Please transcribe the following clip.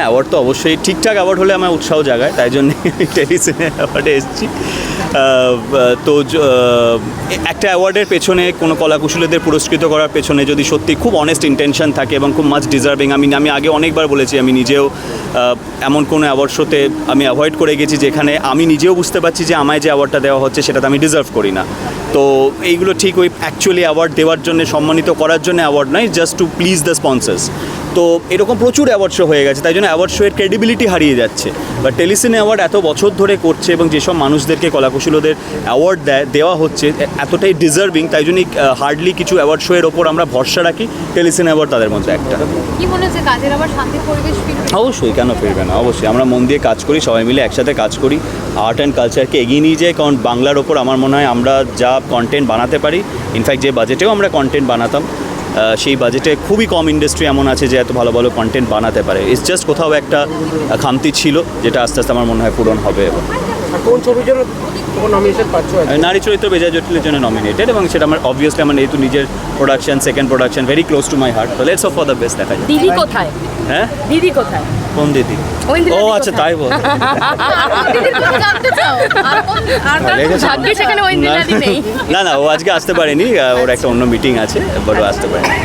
Award তো অবশ্যই ঠিকঠাক অ্যাওয়ার্ড হলে আমার উৎসাহ জাগায়, তাই জন্য টেলিসিনে অ্যাওয়ার্ডে এসেছি। তো একটা অ্যাওয়ার্ডের পেছনে কোনো কলাকুশলীদের পুরস্কৃত করার পেছনে যদি সত্যি খুব অনেস্ট ইন্টেনশন থাকে এবং খুব মাচ ডিজার্ভিং, আমি আগে অনেকবার বলেছি আমি নিজেও এমন কোনো অ্যাওয়ার্ড শোতে আমি অ্যাভয়েড করে গেছি যেখানে আমি নিজেও বুঝতে পারছি যে আমায় যে অ্যাওয়ার্ডটা দেওয়া হচ্ছে সেটাতে আমি ডিজার্ভ করি না। তো এইগুলো ঠিক ওই অ্যাকচুয়ালি অ্যাওয়ার্ড দেওয়ার জন্য, সম্মানিত করার জন্য অ্যাওয়ার্ড নয়, just to please the sponsors. তো এরকম প্রচুর অ্যাওয়ার্ড শো হয়ে গেছে, তাই জন্য অ্যাওয়ার্ড শোয়ের ক্রেডিবিলিটি হারিয়ে যাচ্ছে। বা টেলিসিনে অ্যাওয়ার্ড এত বছর ধরে করছে এবং যেসব মানুষদেরকে কলাকুশলীদের অ্যাওয়ার্ড দেওয়া হচ্ছে এতটাই ডিজার্ভিং, তাই জন্যই হার্ডলি কিছু অ্যাওয়ার্ড শোয়ের ওপর আমরা ভরসা রাখি। টেলিসিনে অ্যাওয়ার্ড তাদের মধ্যে একটা। কি মনে হচ্ছে কাজের আবার শান্তি পরিবেশ ফিরবে? অবশ্যই, কেন ফিরবে না, অবশ্যই। আমরা মন দিয়ে কাজ করি, সবাই মিলে একসাথে কাজ করি, আর্ট অ্যান্ড কালচারকে এগিয়ে নিয়ে যাই। কারণ বাংলার ওপর আমার মনে হয় আমরা যা কন্টেন্ট বানাতে পারি, ইনফ্যাক্ট যে বাজেটেও আমরা কন্টেন্ট বানাতাম, সেই বাজেটে খুবই কম ইন্ডাস্ট্রি এমন আছে যে এত ভালো ভালো কন্টেন্ট বানাতে পারে। ইটস জাস্ট কোথাও একটা খামতি ছিল, যেটা আস্তে আস্তে আমার মনে হয় পূরণ হবে। এবং কোন ছবির জন্য নমিনেশন পাচ্ছ? নারী চরিত্র বেজায় জটিলের জন্য নমিনেটেড, এবং সেটা আমার অবভিয়াসলি আমার যেহেতু নিজের production, second production, very close to my heart. তো let's hope for the best. দেখা যায়। দিদি কোথায়? হ্যাঁ, দিদি কোথায়? কোন দিদি? ও আচ্ছা, তাই বল। দিদির কথা জানতে চাও? আর ভাগ্যে সেখানে ওই দিদি নেই। না, ও আজকে আসতে পারেনি, ওর একটা অন্য মিটিং আছে, বড় আসতে পারেনি।